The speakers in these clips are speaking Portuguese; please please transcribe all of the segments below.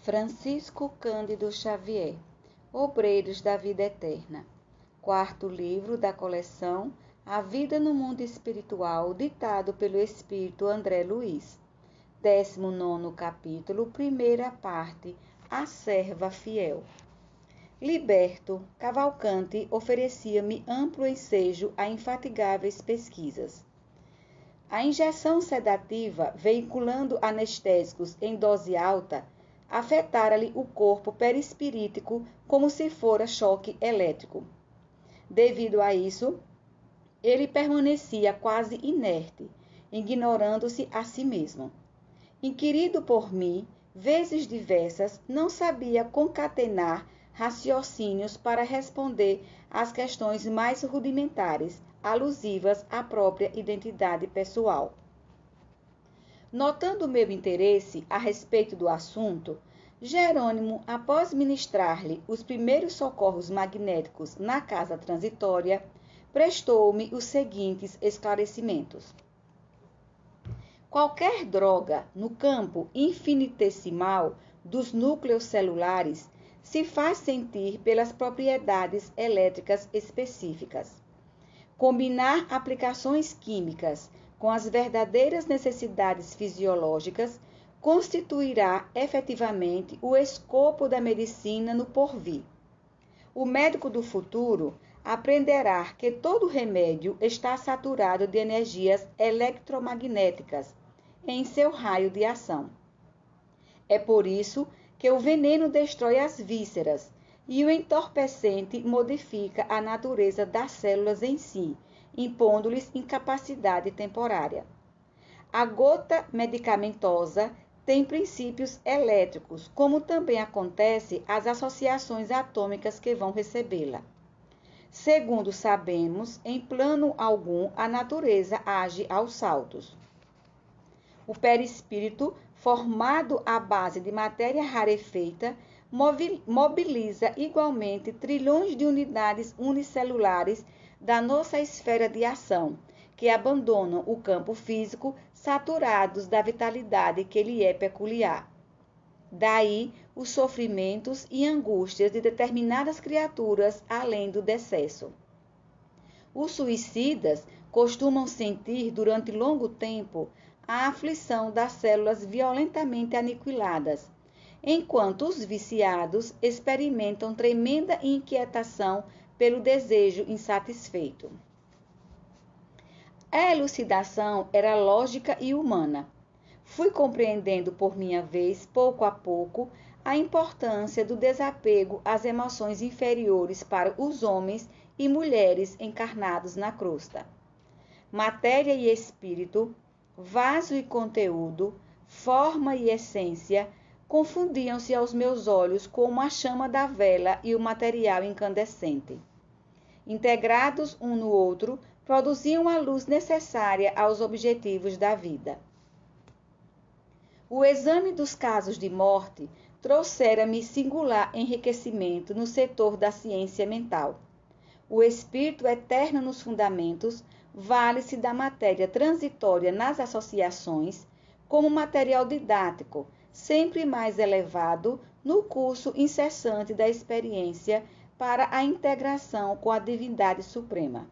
Francisco Cândido Xavier, Obreiros da Vida Eterna. Quarto livro da coleção A Vida no Mundo Espiritual, ditado pelo Espírito André Luiz. 19º capítulo, primeira parte, A Serva Fiel. Liberto, Cavalcante oferecia-me amplo ensejo a infatigáveis pesquisas. A injeção sedativa, veiculando anestésicos em dose alta, afetara-lhe o corpo perispirítico como se fora choque elétrico. Devido a isso, ele permanecia quase inerte, ignorando-se a si mesmo. Inquirido por mim, vezes diversas, não sabia concatenar raciocínios para responder às questões mais rudimentares, alusivas à própria identidade pessoal. Notando meu interesse a respeito do assunto, Jerônimo, após ministrar-lhe os primeiros socorros magnéticos na casa transitória, prestou-me os seguintes esclarecimentos. Qualquer droga no campo infinitesimal dos núcleos celulares se faz sentir pelas propriedades elétricas específicas. Combinar aplicações químicas com as verdadeiras necessidades fisiológicas constituirá efetivamente o escopo da medicina no porvir. O médico do futuro aprenderá que todo remédio está saturado de energias eletromagnéticas em seu raio de ação. É por isso que o veneno destrói as vísceras e o entorpecente modifica a natureza das células em si, impondo-lhes incapacidade temporária. A gota medicamentosa tem princípios elétricos, como também acontece às associações atômicas que vão recebê-la. Segundo sabemos, em plano algum, a natureza age aos saltos. O perispírito, formado à base de matéria rarefeita, mobiliza igualmente trilhões de unidades unicelulares da nossa esfera de ação, que abandonam o campo físico saturados da vitalidade que lhe é peculiar. Daí os sofrimentos e angústias de determinadas criaturas além do decesso. Os suicidas costumam sentir durante longo tempo a aflição das células violentamente aniquiladas, enquanto os viciados experimentam tremenda inquietação pelo desejo insatisfeito. A elucidação era lógica e humana. Fui compreendendo por minha vez, pouco a pouco, a importância do desapego às emoções inferiores para os homens e mulheres encarnados na crosta. Matéria e espírito, vaso e conteúdo, forma e essência, confundiam-se aos meus olhos como a chama da vela e o material incandescente. Integrados um no outro, produziam a luz necessária aos objetivos da vida. O exame dos casos de morte trouxera-me singular enriquecimento no setor da ciência mental. O espírito eterno nos fundamentos vale-se da matéria transitória nas associações como material didático, sempre mais elevado no curso incessante da experiência para a integração com a divindade suprema.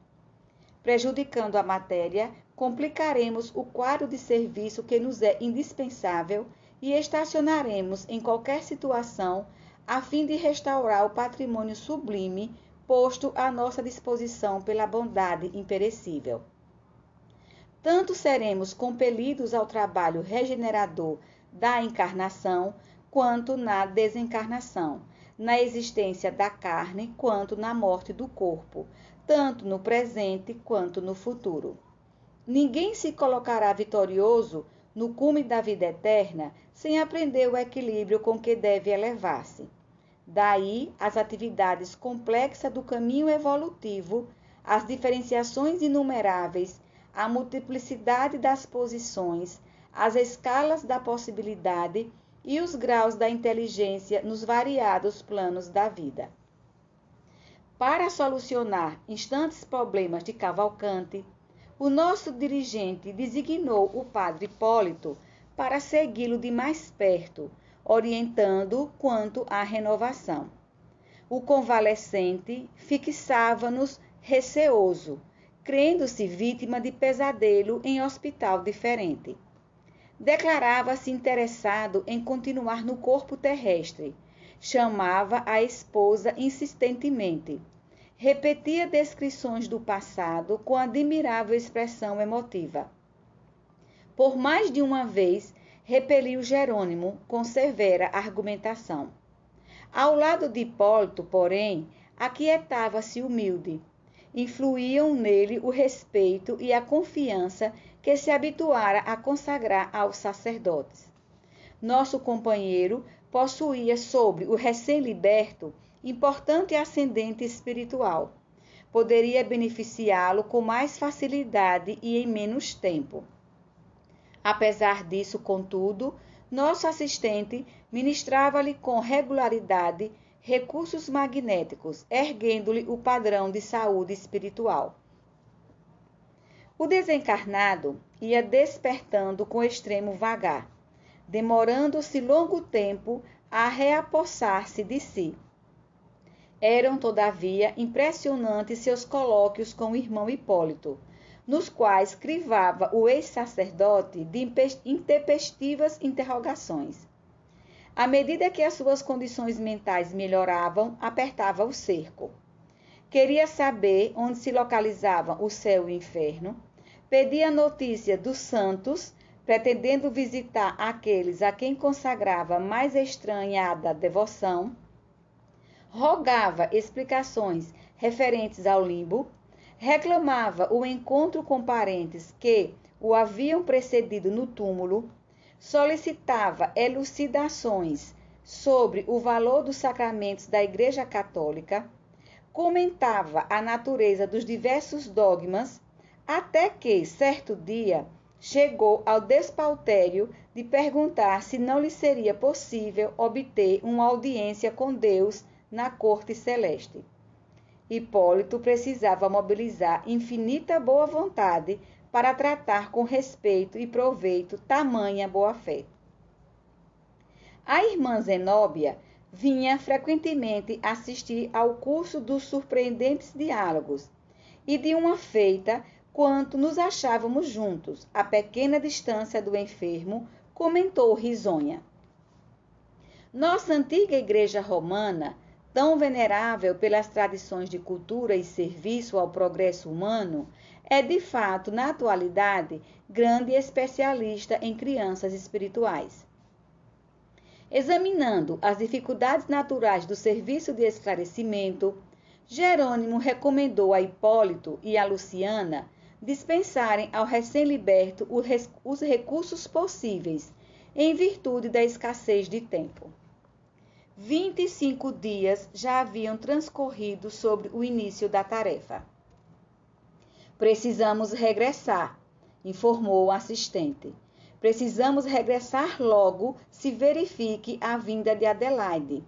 Prejudicando a matéria, complicaremos o quadro de serviço que nos é indispensável e estacionaremos em qualquer situação a fim de restaurar o patrimônio sublime posto à nossa disposição pela bondade imperecível. Tanto seremos compelidos ao trabalho regenerador da encarnação, quanto na desencarnação, na existência da carne, quanto na morte do corpo, tanto no presente quanto no futuro. Ninguém se colocará vitorioso no cume da vida eterna sem aprender o equilíbrio com que deve elevar-se. Daí as atividades complexas do caminho evolutivo, as diferenciações inumeráveis, a multiplicidade das posições, as escalas da possibilidade e os graus da inteligência nos variados planos da vida. Para solucionar instantes problemas de Cavalcante, o nosso dirigente designou o padre Hipólito para segui-lo de mais perto, orientando quanto à renovação. O convalescente fixava-nos receoso, crendo-se vítima de pesadelo em hospital diferente. Declarava-se interessado em continuar no corpo terrestre. Chamava a esposa insistentemente. Repetia descrições do passado com admirável expressão emotiva. Por mais de uma vez, repeliu Jerônimo com severa argumentação. Ao lado de Hipólito, porém, aquietava-se humilde. Influíam nele o respeito e a confiança que se habituara a consagrar aos sacerdotes. Nosso companheiro possuía sobre o recém-liberto importante ascendente espiritual. Poderia beneficiá-lo com mais facilidade e em menos tempo. Apesar disso, contudo, nosso assistente ministrava-lhe com regularidade recursos magnéticos, erguendo-lhe o padrão de saúde espiritual. O desencarnado ia despertando com extremo vagar, demorando-se longo tempo a reapossar-se de si. Eram, todavia, impressionantes seus colóquios com o irmão Hipólito, nos quais crivava o ex-sacerdote de intempestivas interrogações. À medida que as suas condições mentais melhoravam, apertava o cerco. Queria saber onde se localizavam o céu e o inferno, pedia notícia dos santos, pretendendo visitar aqueles a quem consagrava mais estranhada devoção, rogava explicações referentes ao limbo, reclamava o encontro com parentes que o haviam precedido no túmulo, solicitava elucidações sobre o valor dos sacramentos da Igreja Católica, comentava a natureza dos diversos dogmas, até que, certo dia, chegou ao despautério de perguntar se não lhe seria possível obter uma audiência com Deus na corte celeste. Hipólito precisava mobilizar infinita boa vontade para tratar com respeito e proveito tamanha boa-fé. A irmã Zenóbia vinha frequentemente assistir ao curso dos surpreendentes diálogos, e de uma feita, quanto nos achávamos juntos, a pequena distância do enfermo, comentou risonha. Nossa antiga igreja romana, tão venerável pelas tradições de cultura e serviço ao progresso humano, é de fato, na atualidade, grande especialista em crianças espirituais. Examinando as dificuldades naturais do serviço de esclarecimento, Jerônimo recomendou a Hipólito e a Luciana dispensarem ao recém-liberto os recursos possíveis, em virtude da escassez de tempo. 25 dias já haviam transcorrido sobre o início da tarefa. Precisamos regressar, informou o assistente. Precisamos regressar logo se verifique a vinda de Adelaide,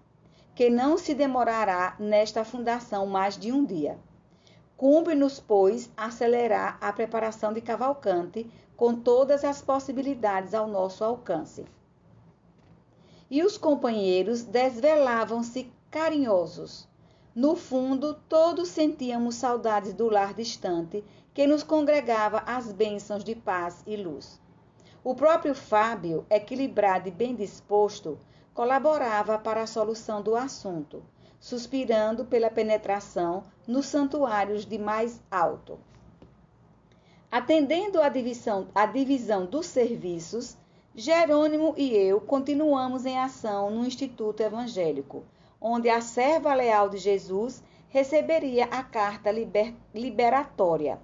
que não se demorará nesta fundação mais de um dia. Cumpre-nos, pois, acelerar a preparação de Cavalcante com todas as possibilidades ao nosso alcance. E os companheiros desvelavam-se carinhosos. No fundo, todos sentíamos saudades do lar distante que nos congregava às bênçãos de paz e luz. O próprio Fábio, equilibrado e bem disposto, colaborava para a solução do assunto, suspirando pela penetração nos santuários de mais alto. Atendendo à divisão dos serviços, Jerônimo e eu continuamos em ação no Instituto Evangélico, onde a serva leal de Jesus receberia a carta liberatória.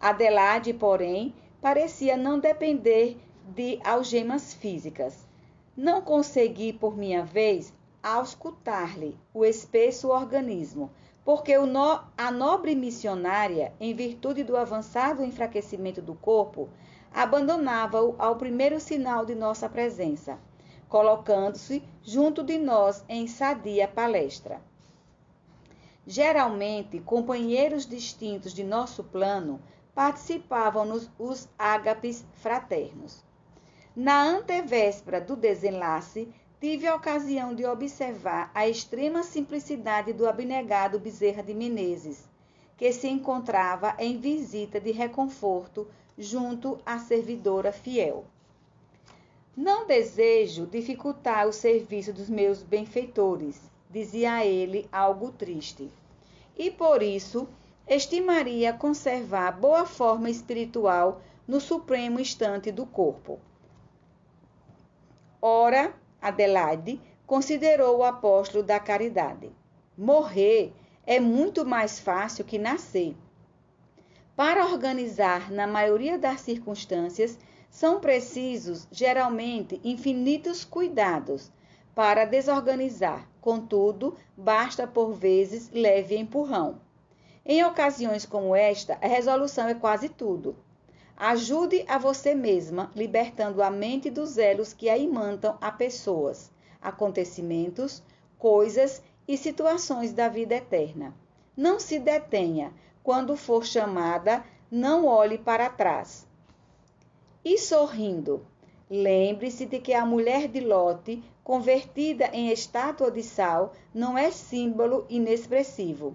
Adelaide, porém, parecia não depender de algemas físicas. Não consegui, por minha vez, auscultar-lhe o espesso organismo, porque a nobre missionária, em virtude do avançado enfraquecimento do corpo, abandonava-o ao primeiro sinal de nossa presença, colocando-se junto de nós em sadia palestra. Geralmente, companheiros distintos de nosso plano participavam-nos os ágapes fraternos. Na antevéspera do desenlace, tive a ocasião de observar a extrema simplicidade do abnegado Bezerra de Menezes, que se encontrava em visita de reconforto junto à servidora fiel. Não desejo dificultar o serviço dos meus benfeitores, dizia ele algo triste, e por isso estimaria conservar boa forma espiritual no supremo instante do corpo. Ora, Adelaide considerou o apóstolo da caridade. Morrer é muito mais fácil que nascer. Para organizar, na maioria das circunstâncias, são precisos, geralmente, infinitos cuidados. Para desorganizar, contudo, basta por vezes leve empurrão. Em ocasiões como esta, a resolução é quase tudo. Ajude a você mesma, libertando a mente dos elos que a imantam a pessoas, acontecimentos, coisas e situações da vida eterna. Não se detenha. Quando for chamada, não olhe para trás. E sorrindo, lembre-se de que a mulher de Lote, convertida em estátua de sal, não é símbolo inexpressivo.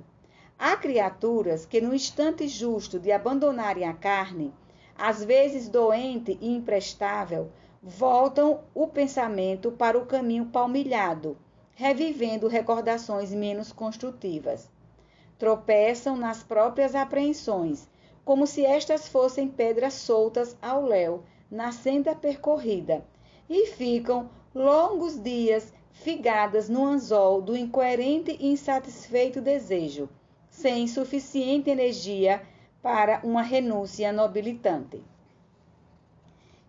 Há criaturas que, no instante justo de abandonarem a carne, às vezes doente e imprestável, voltam o pensamento para o caminho palmilhado, revivendo recordações menos construtivas. Tropeçam nas próprias apreensões, como se estas fossem pedras soltas ao léu, na senda percorrida, e ficam longos dias figadas no anzol do incoerente e insatisfeito desejo, sem suficiente energia para uma renúncia nobilitante.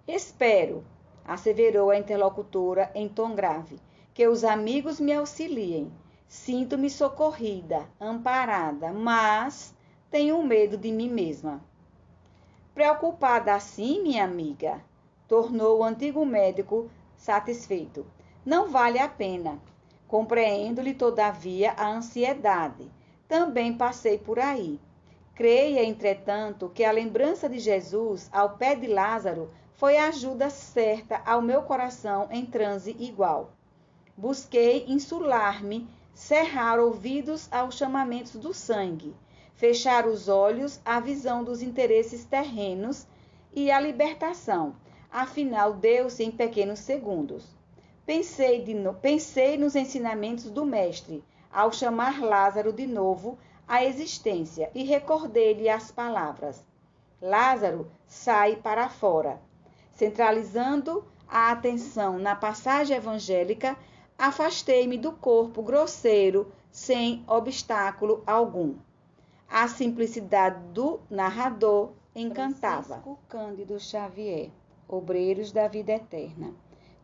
Espero, asseverou a interlocutora em tom grave, que os amigos me auxiliem. Sinto-me socorrida, amparada, mas tenho medo de mim mesma. Preocupada assim, minha amiga, tornou o antigo médico satisfeito. Não vale a pena. Compreendo-lhe, todavia, a ansiedade. Também passei por aí. Creia, entretanto, que a lembrança de Jesus ao pé de Lázaro foi a ajuda certa ao meu coração em transe igual. Busquei insular-me, cerrar ouvidos aos chamamentos do sangue, fechar os olhos à visão dos interesses terrenos e à libertação, afinal deu-se em pequenos segundos. Pensei nos ensinamentos do Mestre, ao chamar Lázaro de novo à existência, e recordei-lhe as palavras: Lázaro, sai para fora. Centralizando a atenção na passagem evangélica, afastei-me do corpo grosseiro, sem obstáculo algum. A simplicidade do narrador encantava. Francisco Cândido Xavier, Obreiros da Vida Eterna.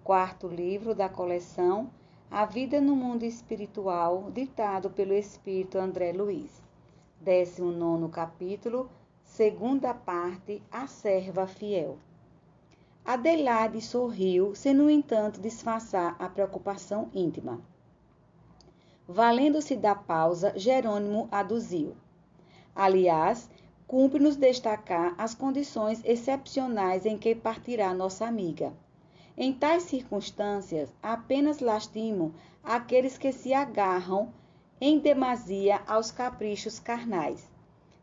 4º livro da coleção A Vida no Mundo Espiritual, ditado pelo Espírito André Luiz. 19º capítulo, 2ª parte, A Serva Fiel. Adelaide sorriu, sem, no entanto, disfarçar a preocupação íntima. Valendo-se da pausa, Jerônimo aduziu: aliás, cumpre-nos destacar as condições excepcionais em que partirá nossa amiga. Em tais circunstâncias, apenas lastimo aqueles que se agarram em demasia aos caprichos carnais.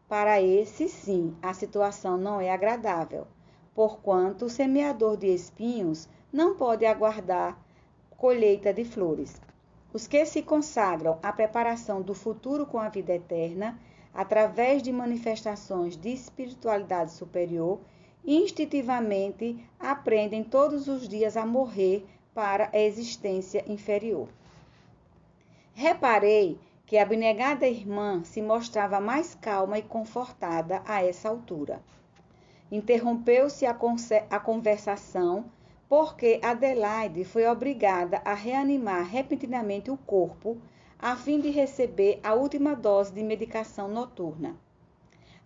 Para esses, sim, a situação não é agradável, porquanto o semeador de espinhos não pode aguardar colheita de flores. Os que se consagram à preparação do futuro com a vida eterna, através de manifestações de espiritualidade superior, instintivamente aprendem todos os dias a morrer para a existência inferior. Reparei que a abnegada irmã se mostrava mais calma e confortada a essa altura. Interrompeu-se a conversação porque Adelaide foi obrigada a reanimar repentinamente o corpo a fim de receber a última dose de medicação noturna.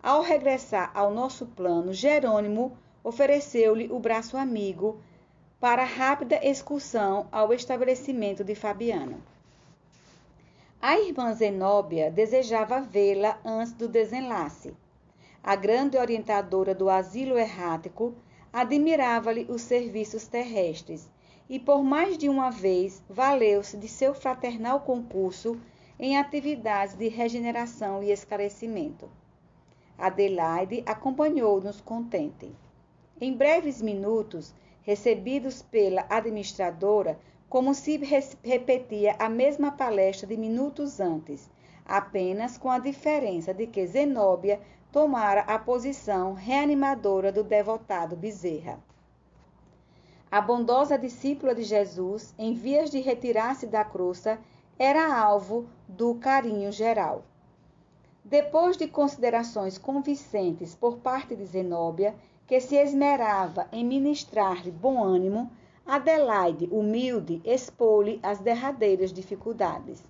Ao regressar ao nosso plano, Jerônimo ofereceu-lhe o braço amigo para rápida excursão ao estabelecimento de Fabiana. A irmã Zenóbia desejava vê-la antes do desenlace. A grande orientadora do asilo errático admirava-lhe os serviços terrestres e por mais de uma vez valeu-se de seu fraternal concurso em atividades de regeneração e esclarecimento. Adelaide acompanhou-nos contente. Em breves minutos, recebidos pela administradora, como se repetia a mesma palestra de minutos antes, apenas com a diferença de que Zenóbia tomara a posição reanimadora do devotado Bezerra. A bondosa discípula de Jesus, em vias de retirar-se da crosta, era alvo do carinho geral. Depois de considerações convincentes por parte de Zenóbia, que se esmerava em ministrar-lhe bom ânimo, Adelaide, humilde, expô-lhe as derradeiras dificuldades.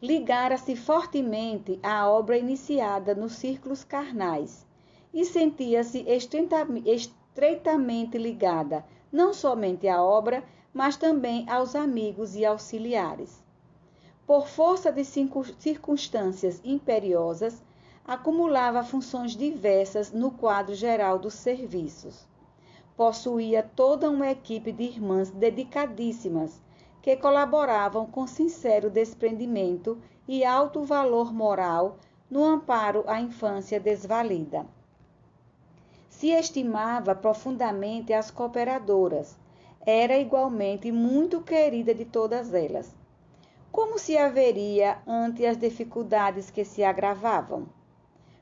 Ligara-se fortemente à obra iniciada nos círculos carnais e sentia-se estreitamente ligada, não somente à obra, mas também aos amigos e auxiliares. Por força de circunstâncias imperiosas, acumulava funções diversas no quadro geral dos serviços. Possuía toda uma equipe de irmãs dedicadíssimas, que colaboravam com sincero desprendimento e alto valor moral no amparo à infância desvalida. Se estimava profundamente as cooperadoras, era igualmente muito querida de todas elas. Como se haveria ante as dificuldades que se agravavam?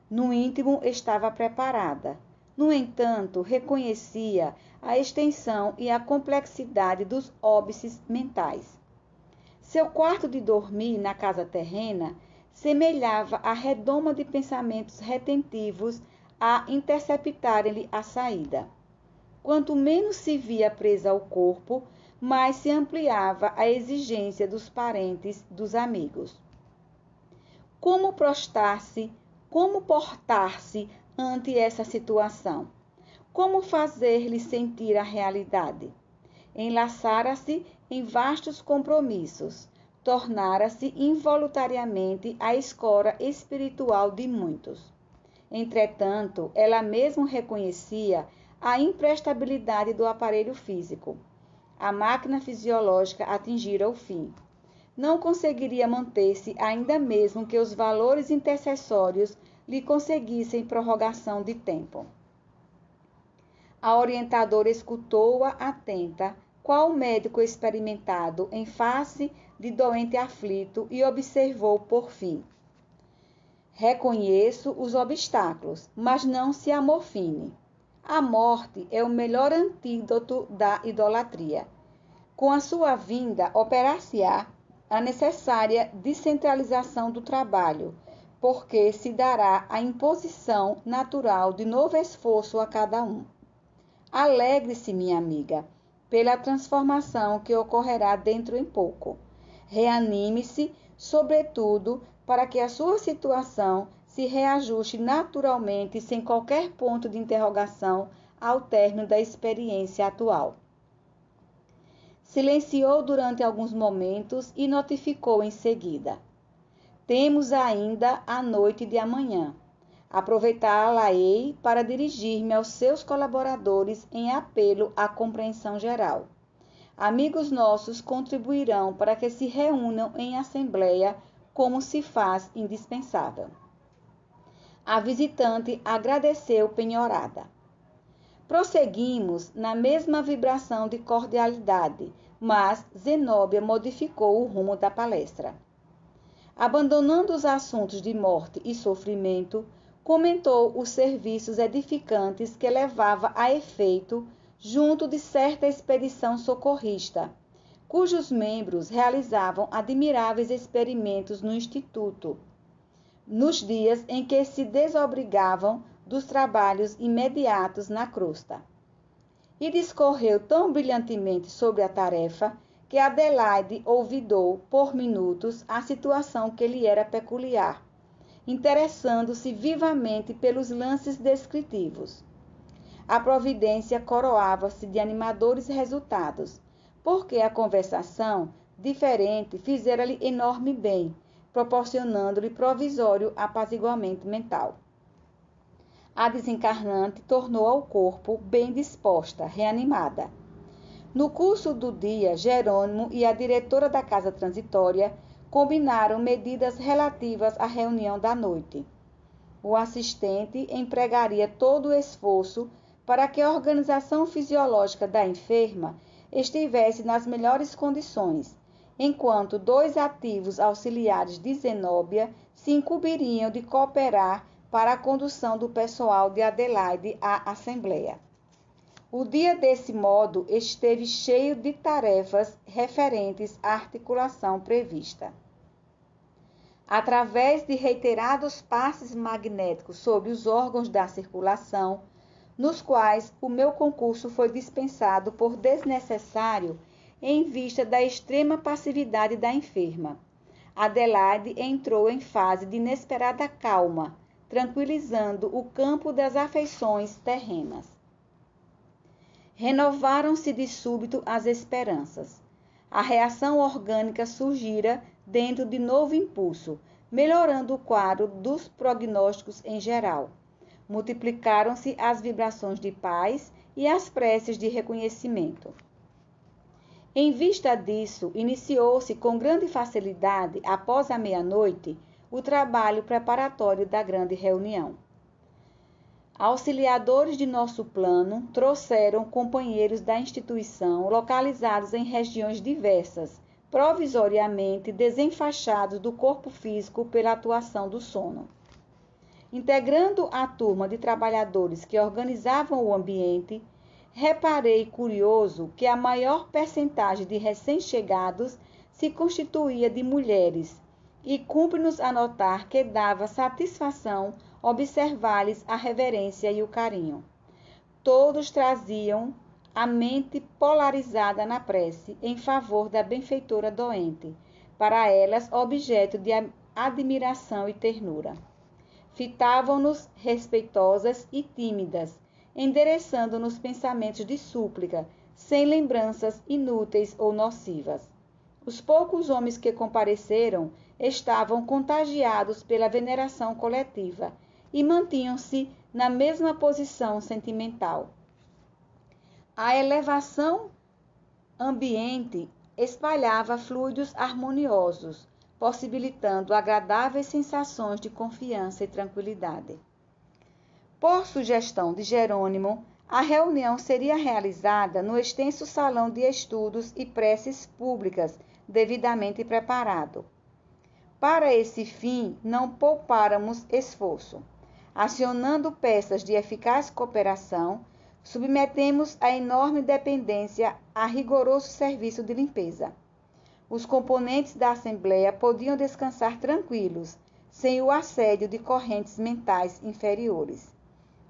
No íntimo estava preparada. No entanto, reconhecia a extensão e a complexidade dos óbices mentais. Seu quarto de dormir na casa terrena semelhava a redoma de pensamentos retentivos a interceptarem-lhe a saída. Quanto menos se via presa ao corpo, mais se ampliava a exigência dos parentes, dos amigos. Como portar-se ante essa situação? Como fazer-lhe sentir a realidade? Enlaçara-se em vastos compromissos, tornara-se involuntariamente a escora espiritual de muitos. Entretanto, ela mesma reconhecia a imprestabilidade do aparelho físico. A máquina fisiológica atingira o fim. Não conseguiria manter-se, ainda mesmo que os valores intercessórios lhe conseguissem prorrogação de tempo. A orientadora escutou-a atenta, qual médico experimentado em face de doente aflito, e observou por fim: reconheço os obstáculos, mas não se amofine. A morte é o melhor antídoto da idolatria. Com a sua vinda, operar-se-á a necessária descentralização do trabalho, porque se dará a imposição natural de novo esforço a cada um. Alegre-se, minha amiga, pela transformação que ocorrerá dentro em pouco. Reanime-se, sobretudo, para que a sua situação se reajuste naturalmente, sem qualquer ponto de interrogação, ao término da experiência atual. Silenciou durante alguns momentos e notificou em seguida: temos ainda a noite de amanhã. Aproveitá-la-ei para dirigir-me aos seus colaboradores em apelo à compreensão geral. Amigos nossos contribuirão para que se reúnam em assembleia, como se faz indispensável. A visitante agradeceu penhorada. Prosseguimos na mesma vibração de cordialidade, mas Zenóbia modificou o rumo da palestra. Abandonando os assuntos de morte e sofrimento, comentou os serviços edificantes que levava a efeito junto de certa expedição socorrista, cujos membros realizavam admiráveis experimentos no Instituto, nos dias em que se desobrigavam dos trabalhos imediatos na crosta. E discorreu tão brilhantemente sobre a tarefa que Adelaide olvidou por minutos a situação que lhe era peculiar, interessando-se vivamente pelos lances descritivos. A providência coroava-se de animadores resultados, porque a conversação diferente fizera-lhe enorme bem, proporcionando-lhe provisório apaziguamento mental. A desencarnante tornou ao corpo bem disposta, reanimada. No curso do dia, Jerônimo e a diretora da casa transitória combinaram medidas relativas à reunião da noite. O assistente empregaria todo o esforço para que a organização fisiológica da enferma estivesse nas melhores condições, enquanto 2 ativos auxiliares de Zenóbia se incumbiriam de cooperar para a condução do pessoal de Adelaide à Assembleia. O dia, desse modo, esteve cheio de tarefas referentes à articulação prevista. Através de reiterados passes magnéticos sobre os órgãos da circulação, nos quais o meu concurso foi dispensado por desnecessário em vista da extrema passividade da enferma, Adelaide entrou em fase de inesperada calma, tranquilizando o campo das afeições terrenas. Renovaram-se de súbito as esperanças. A reação orgânica surgira dentro de novo impulso, melhorando o quadro dos prognósticos em geral. Multiplicaram-se as vibrações de paz e as preces de reconhecimento. Em vista disso, iniciou-se com grande facilidade, após a meia-noite, o trabalho preparatório da grande reunião. Auxiliadores de nosso plano trouxeram companheiros da instituição localizados em regiões diversas, provisoriamente desenfaixados do corpo físico pela atuação do sono. Integrando a turma de trabalhadores que organizavam o ambiente, reparei curioso que a maior percentagem de recém-chegados se constituía de mulheres, e cumpre-nos anotar que dava satisfação observar-lhes a reverência e o carinho. Todos traziam a mente polarizada na prece em favor da benfeitora doente, para elas objeto de admiração e ternura. Fitavam-nos respeitosas e tímidas, endereçando-nos pensamentos de súplica, sem lembranças inúteis ou nocivas. Os poucos homens que compareceram estavam contagiados pela veneração coletiva e mantinham-se na mesma posição sentimental. A elevação ambiente espalhava fluidos harmoniosos, possibilitando agradáveis sensações de confiança e tranquilidade. Por sugestão de Jerônimo, a reunião seria realizada no extenso salão de estudos e preces públicas, devidamente preparado. Para esse fim, não poupáramos esforço. Acionando peças de eficaz cooperação, submetemos a enorme dependência a rigoroso serviço de limpeza. Os componentes da Assembleia podiam descansar tranquilos, sem o assédio de correntes mentais inferiores.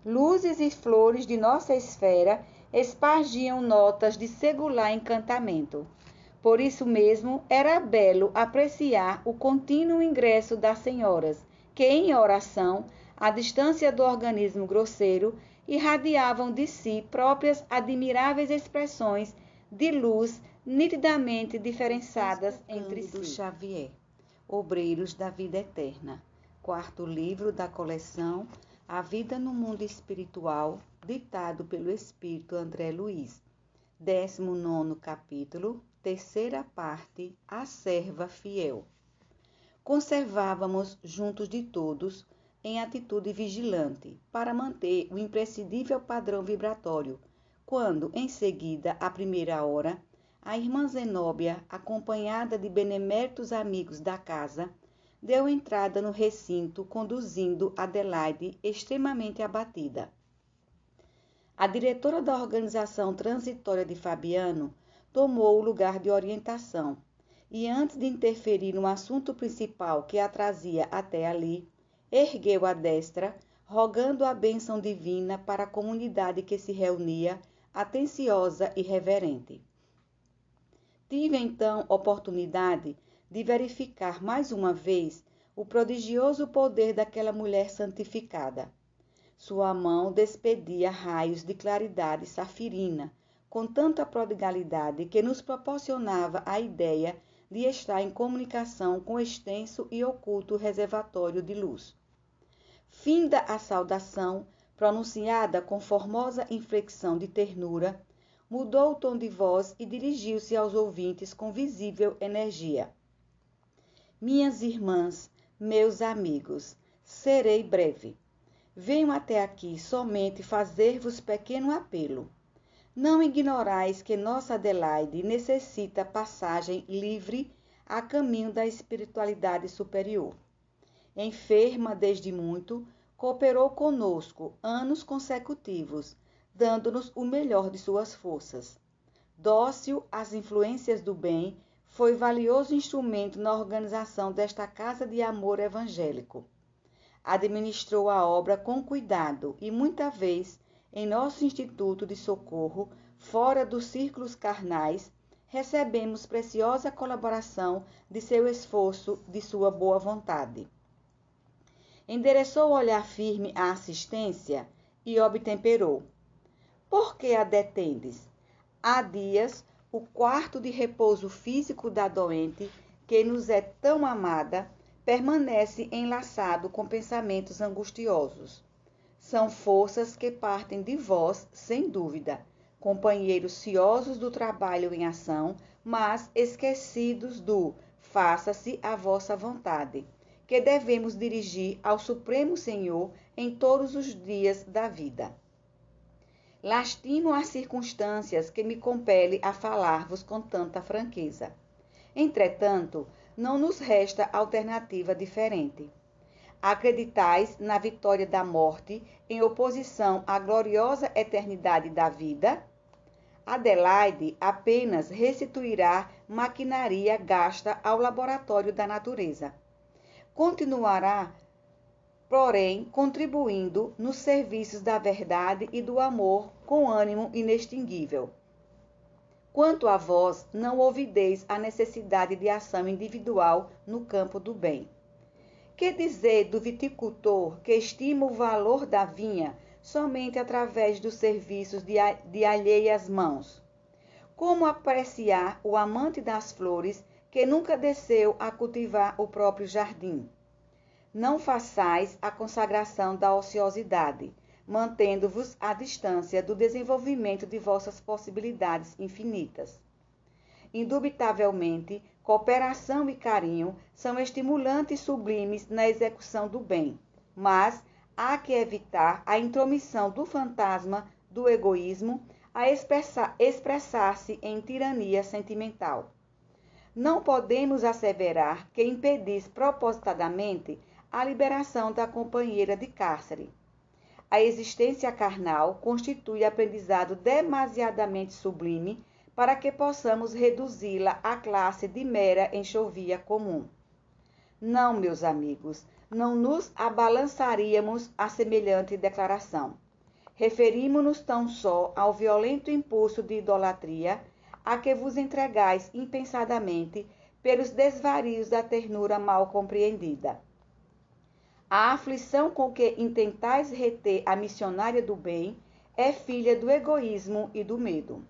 Luzes e flores de nossa esfera espargiam notas de singular encantamento. Por isso mesmo, era belo apreciar o contínuo ingresso das senhoras, que em oração, à distância do organismo grosseiro, irradiavam de si próprias admiráveis expressões de luz nitidamente diferenciadas entre si. Xavier, Obreiros da Vida Eterna, 4º livro da coleção A Vida no Mundo Espiritual, ditado pelo Espírito André Luiz. 19º capítulo, 3ª parte, A Serva Fiel. Conservávamos juntos de todos, em atitude vigilante, para manter o imprescindível padrão vibratório, quando, em seguida, à primeira hora, a irmã Zenóbia, acompanhada de beneméritos amigos da casa, deu entrada no recinto, conduzindo Adelaide extremamente abatida. A diretora da organização transitória de Fabiano tomou o lugar de orientação e, antes de interferir no assunto principal que a trazia até ali, ergueu a destra, rogando a bênção divina para a comunidade que se reunia, atenciosa e reverente. Tive então oportunidade de verificar mais uma vez o prodigioso poder daquela mulher santificada. Sua mão despedia raios de claridade safirina, com tanta prodigalidade que nos proporcionava a ideia de estar em comunicação com o extenso e oculto reservatório de luz. Finda a saudação, pronunciada com formosa inflexão de ternura, mudou o tom de voz e dirigiu-se aos ouvintes com visível energia. Minhas irmãs, meus amigos, serei breve. Venho até aqui somente fazer-vos pequeno apelo. Não ignorais que nossa Adelaide necessita passagem livre a caminho da espiritualidade superior. Enferma desde muito, cooperou conosco anos consecutivos, dando-nos o melhor de suas forças. Dócil às influências do bem, foi valioso instrumento na organização desta casa de amor evangélico. Administrou a obra com cuidado e, muita vez, em nosso instituto de socorro, fora dos círculos carnais, recebemos preciosa colaboração de seu esforço, de sua boa vontade. Endereçou o olhar firme à assistência e obtemperou. Por que a detendes? Há dias, o quarto de repouso físico da doente, que nos é tão amada, permanece enlaçado com pensamentos angustiosos. São forças que partem de vós, sem dúvida, companheiros ciosos do trabalho em ação, mas esquecidos do faça-se a vossa vontade, que devemos dirigir ao Supremo Senhor em todos os dias da vida. Lastimo as circunstâncias que me compelem a falar-vos com tanta franqueza. Entretanto, não nos resta alternativa diferente. Acreditais na vitória da morte em oposição à gloriosa eternidade da vida? Adelaide apenas restituirá maquinaria gasta ao laboratório da natureza. Continuará, porém, contribuindo nos serviços da verdade e do amor com ânimo inextinguível. Quanto a vós, não ouvideis a necessidade de ação individual no campo do bem. Que dizer do viticultor que estima o valor da vinha somente através dos serviços de alheias mãos? Como apreciar o amante das flores que nunca desceu a cultivar o próprio jardim? Não façais a consagração da ociosidade, mantendo-vos à distância do desenvolvimento de vossas possibilidades infinitas. Indubitavelmente, cooperação e carinho são estimulantes sublimes na execução do bem, mas há que evitar a intromissão do fantasma do egoísmo a expressar-se em tirania sentimental. Não podemos asseverar que impedis propositadamente a liberação da companheira de cárcere. A existência carnal constitui aprendizado demasiadamente sublime para que possamos reduzi-la à classe de mera enxovia comum. Não, meus amigos, não nos abalançaríamos a semelhante declaração. Referimo-nos tão só ao violento impulso de idolatria a que vos entregais impensadamente pelos desvarios da ternura mal compreendida. A aflição com que intentais reter a missionária do bem é filha do egoísmo e do medo.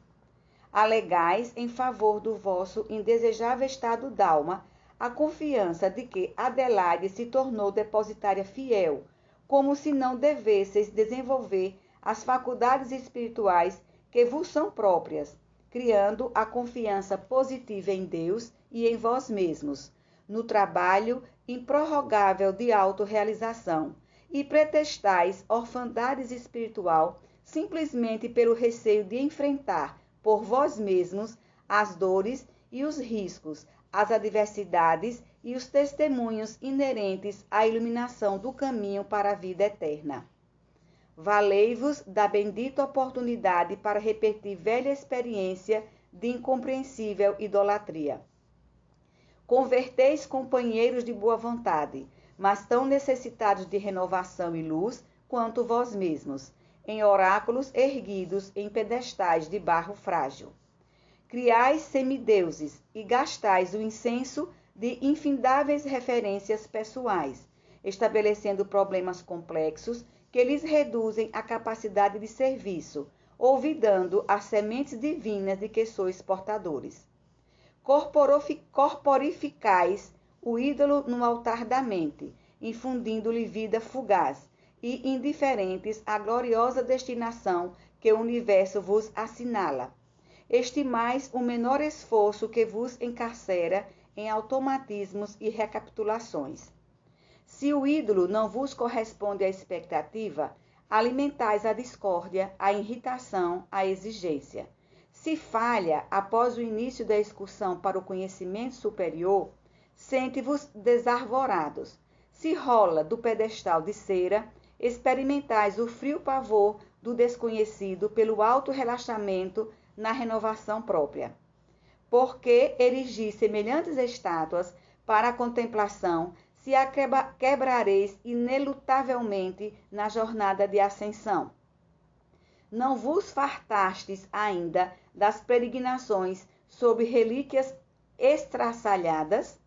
Alegais em favor do vosso indesejável estado d'alma a confiança de que Adelaide se tornou depositária fiel, como se não devesseis desenvolver as faculdades espirituais que vos são próprias, criando a confiança positiva em Deus e em vós mesmos, no trabalho improrrogável de autorrealização, e pretestais orfandade espiritual simplesmente pelo receio de enfrentar por vós mesmos as dores e os riscos, as adversidades e os testemunhos inerentes à iluminação do caminho para a vida eterna. Valei-vos da bendita oportunidade para repetir velha experiência de incompreensível idolatria. Converteis companheiros de boa vontade, mas tão necessitados de renovação e luz quanto vós mesmos, em oráculos erguidos em pedestais de barro frágil. Criais semideuses e gastais o incenso de infindáveis referências pessoais, estabelecendo problemas complexos que lhes reduzem a capacidade de serviço, olvidando as sementes divinas de que sois portadores. Corporificais o ídolo no altar da mente, infundindo-lhe vida fugaz, e indiferentes à gloriosa destinação que o universo vos assinala. Estimais o menor esforço que vos encarcera em automatismos e recapitulações. Se o ídolo não vos corresponde à expectativa, alimentais a discórdia, a irritação, a exigência. Se falha após o início da excursão para o conhecimento superior, sente-vos desarvorados. Se rola do pedestal de cera, experimentais o frio pavor do desconhecido pelo alto relaxamento na renovação própria. Porque erigir semelhantes estátuas para a contemplação, se a quebrareis inelutavelmente na jornada de ascensão. Não vos fartastes ainda das peregrinações sobre relíquias estraçalhadas?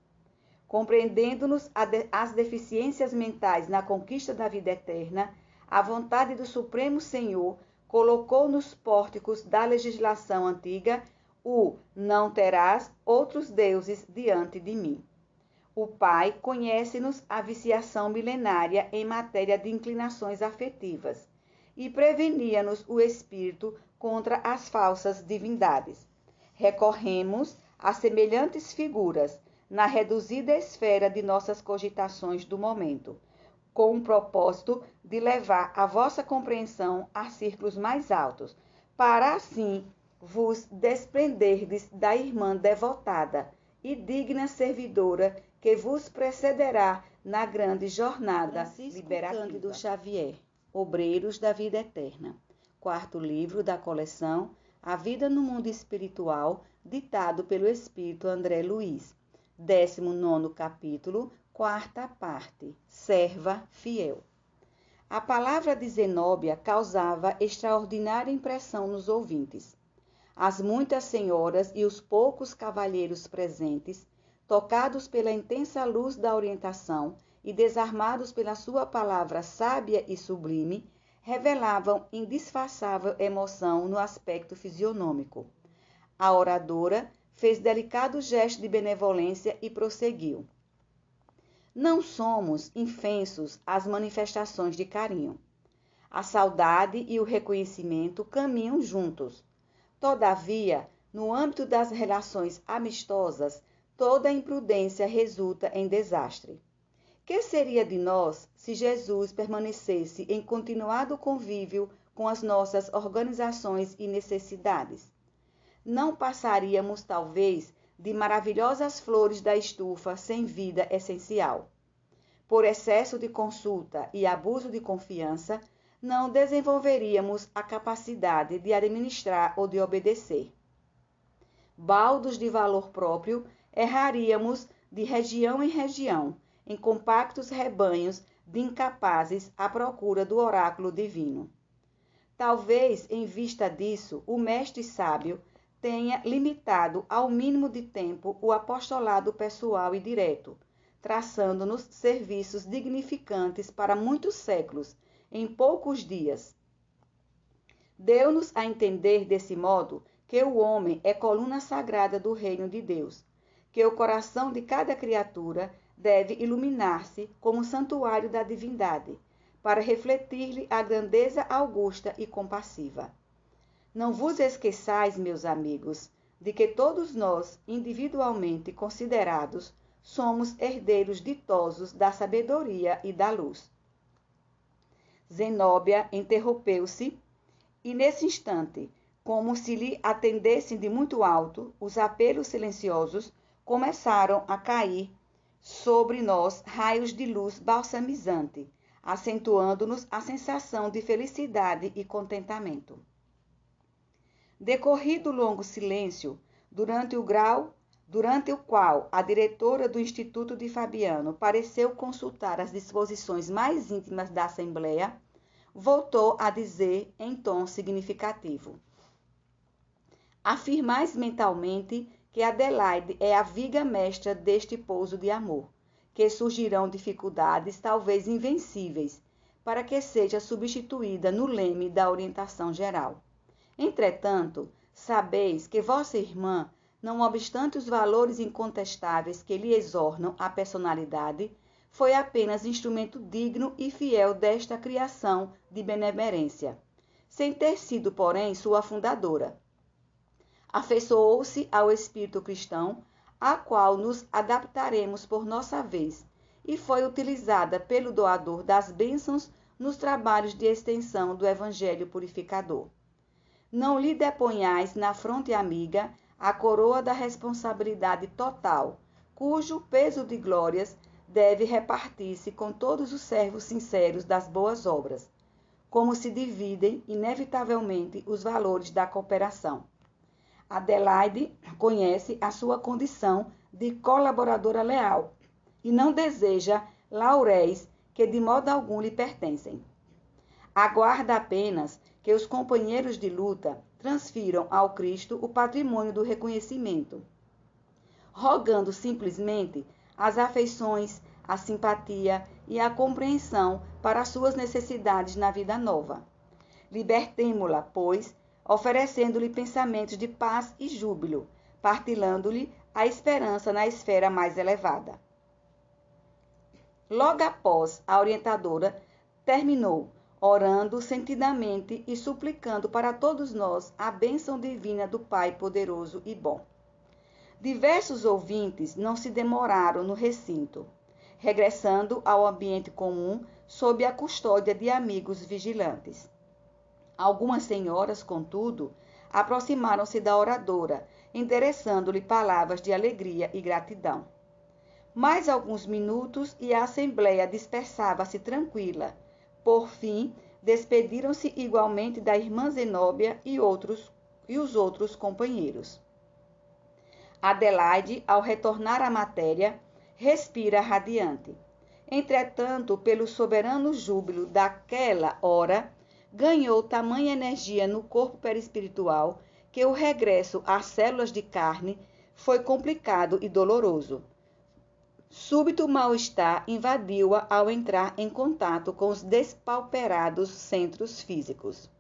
Compreendendo-nos as deficiências mentais na conquista da vida eterna, a vontade do Supremo Senhor colocou nos pórticos da legislação antiga o não terás outros deuses diante de mim. O Pai conhece-nos a viciação milenária em matéria de inclinações afetivas e prevenia-nos o espírito contra as falsas divindades. Recorremos a semelhantes figuras na reduzida esfera de nossas cogitações do momento, com o propósito de levar a vossa compreensão a círculos mais altos, para assim vos desprenderdes da irmã devotada e digna servidora que vos precederá na grande jornada liberativa. Cândido Xavier, Obreiros da Vida Eterna. Quarto livro da coleção A Vida no Mundo Espiritual, ditado pelo Espírito André Luiz. 19º capítulo, quarta parte. Serva fiel. A palavra de Zenóbia causava extraordinária impressão nos ouvintes. As muitas senhoras e os poucos cavalheiros presentes, tocados pela intensa luz da orientação e desarmados pela sua palavra sábia e sublime, revelavam indisfarçável emoção no aspecto fisionômico. A oradora fez delicado gesto de benevolência e prosseguiu. Não somos infensos às manifestações de carinho. A saudade e o reconhecimento caminham juntos. Todavia, no âmbito das relações amistosas, toda imprudência resulta em desastre. Que seria de nós se Jesus permanecesse em continuado convívio com as nossas organizações e necessidades? Não passaríamos, talvez, de maravilhosas flores da estufa sem vida essencial. Por excesso de consulta e abuso de confiança, não desenvolveríamos a capacidade de administrar ou de obedecer. Baldos de valor próprio, erraríamos de região em região, em compactos rebanhos de incapazes à procura do oráculo divino. Talvez, em vista disso, o mestre sábio tenha limitado ao mínimo de tempo o apostolado pessoal e direto, traçando-nos serviços dignificantes para muitos séculos, em poucos dias. Deu-nos a entender, desse modo, que o homem é coluna sagrada do reino de Deus, que o coração de cada criatura deve iluminar-se como santuário da divindade, para refletir-lhe a grandeza augusta e compassiva. Não vos esqueçais, meus amigos, de que todos nós, individualmente considerados, somos herdeiros ditosos da sabedoria e da luz. Zenóbia interrompeu-se, e nesse instante, como se lhe atendessem de muito alto, os apelos silenciosos começaram a cair sobre nós raios de luz balsamizante, acentuando-nos a sensação de felicidade e contentamento. Decorrido longo silêncio, durante o qual a diretora do Instituto de Fabiano pareceu consultar as disposições mais íntimas da Assembleia, voltou a dizer em tom significativo: afirmais mentalmente que Adelaide é a viga mestra deste pouso de amor, que surgirão dificuldades talvez invencíveis, para que seja substituída no leme da orientação geral. Entretanto, sabeis que vossa irmã, não obstante os valores incontestáveis que lhe exornam a personalidade, foi apenas instrumento digno e fiel desta criação de benemerência, sem ter sido, porém, sua fundadora. Afeiçoou-se ao espírito cristão, a qual nos adaptaremos por nossa vez, e foi utilizada pelo doador das bênçãos nos trabalhos de extensão do Evangelho purificador. Não lhe deponhais na fronte amiga a coroa da responsabilidade total, cujo peso de glórias deve repartir-se com todos os servos sinceros das boas obras, como se dividem, inevitavelmente, os valores da cooperação. Adelaide conhece a sua condição de colaboradora leal e não deseja lauréis que de modo algum lhe pertencem. Aguarda apenas que os companheiros de luta transfiram ao Cristo o patrimônio do reconhecimento, rogando simplesmente as afeições, a simpatia e a compreensão para suas necessidades na vida nova. Libertemo-la, pois, oferecendo-lhe pensamentos de paz e júbilo, partilhando-lhe a esperança na esfera mais elevada. Logo após, a orientadora terminou, orando sentidamente e suplicando para todos nós a bênção divina do Pai poderoso e bom. Diversos ouvintes não se demoraram no recinto, regressando ao ambiente comum sob a custódia de amigos vigilantes. Algumas senhoras, contudo, aproximaram-se da oradora, endereçando-lhe palavras de alegria e gratidão. Mais alguns minutos e a assembleia dispersava-se tranquila. Por fim, despediram-se igualmente da irmã Zenóbia e os outros companheiros. Adelaide, ao retornar à matéria, respira radiante. Entretanto, pelo soberano júbilo daquela hora, ganhou tamanha energia no corpo perispiritual que o regresso às células de carne foi complicado e doloroso. Súbito mal-estar invadiu-a ao entrar em contato com os despauperados centros físicos.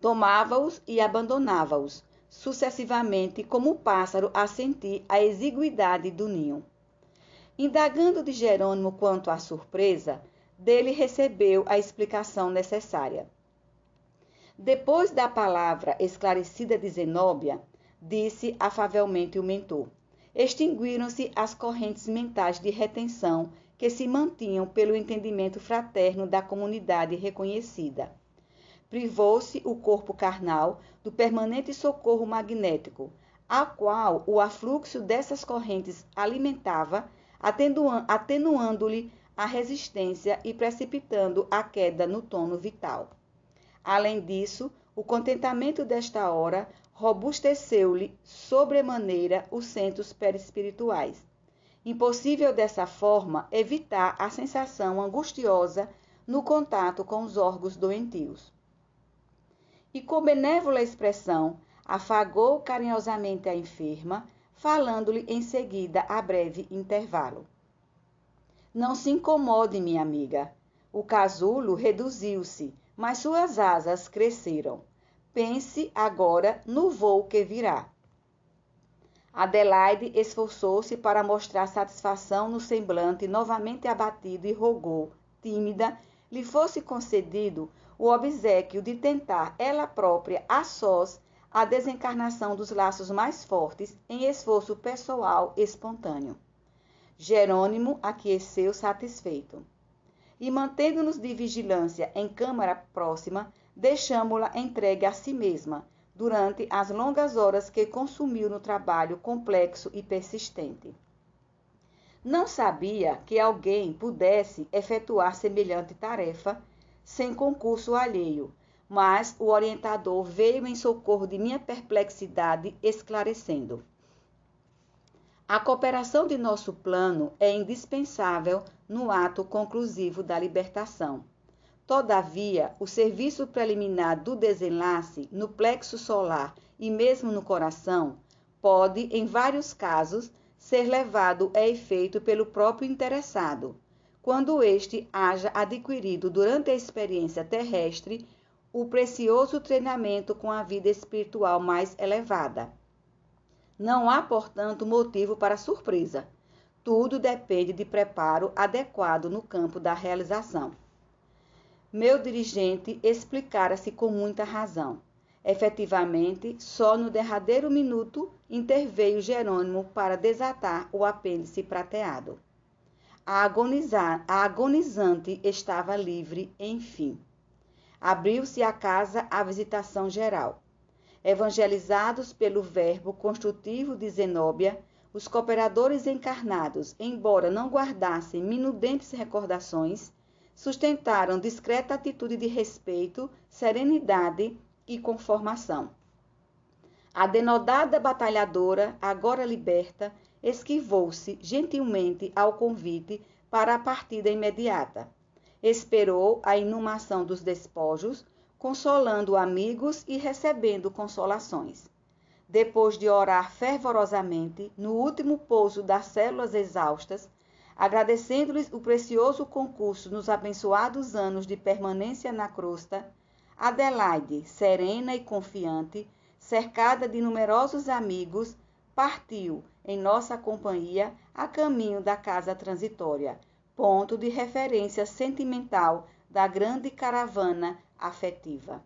Tomava-os e abandonava-os, sucessivamente, como o pássaro a sentir a exiguidade do ninho. Indagando de Jerônimo quanto à surpresa, dele recebeu a explicação necessária. Depois da palavra esclarecida de Zenóbia, disse afavelmente o mentor, extinguiram-se as correntes mentais de retenção que se mantinham pelo entendimento fraterno da comunidade reconhecida. Privou-se o corpo carnal do permanente socorro magnético, a qual o afluxo dessas correntes alimentava, atenuando-lhe a resistência e precipitando a queda no tono vital. Além disso, o contentamento desta hora robusteceu-lhe sobremaneira os centros perispirituais. Impossível dessa forma evitar a sensação angustiosa no contato com os órgãos doentios. E com benévola expressão, afagou carinhosamente a enferma, falando-lhe em seguida a breve intervalo. Não se incomode, minha amiga. O casulo reduziu-se, mas suas asas cresceram. Pense agora no voo que virá. Adelaide esforçou-se para mostrar satisfação no semblante novamente abatido e rogou, tímida, lhe fosse concedido o obséquio de tentar ela própria, a sós, a desencarnação dos laços mais fortes em esforço pessoal espontâneo. Jerônimo aqueceu satisfeito. E mantendo-nos de vigilância em câmara próxima, deixamo-la entregue a si mesma, durante as longas horas que consumiu no trabalho complexo e persistente. Não sabia que alguém pudesse efetuar semelhante tarefa sem concurso alheio, mas o orientador veio em socorro de minha perplexidade, esclarecendo. A cooperação de nosso plano é indispensável no ato conclusivo da libertação. Todavia, o serviço preliminar do desenlace no plexo solar e mesmo no coração pode, em vários casos, ser levado a efeito pelo próprio interessado, quando este haja adquirido durante a experiência terrestre o precioso treinamento com a vida espiritual mais elevada. Não há, portanto, motivo para surpresa. Tudo depende de preparo adequado no campo da realização. Meu dirigente explicara-se com muita razão. Efetivamente, só no derradeiro minuto interveio Jerônimo para desatar o apêndice prateado. A agonizante estava livre, enfim. Abriu-se a casa à visitação geral. Evangelizados pelo verbo construtivo de Zenóbia, os cooperadores encarnados, embora não guardassem minudentes recordações, sustentaram discreta atitude de respeito, serenidade e conformação. A denodada batalhadora, agora liberta, esquivou-se gentilmente ao convite para a partida imediata. Esperou a inumação dos despojos, consolando amigos e recebendo consolações. Depois de orar fervorosamente, no último pouso das células exaustas, agradecendo-lhes o precioso concurso nos abençoados anos de permanência na crosta, Adelaide, serena e confiante, cercada de numerosos amigos, partiu, em nossa companhia, a caminho da casa transitória, ponto de referência sentimental da grande caravana afetiva.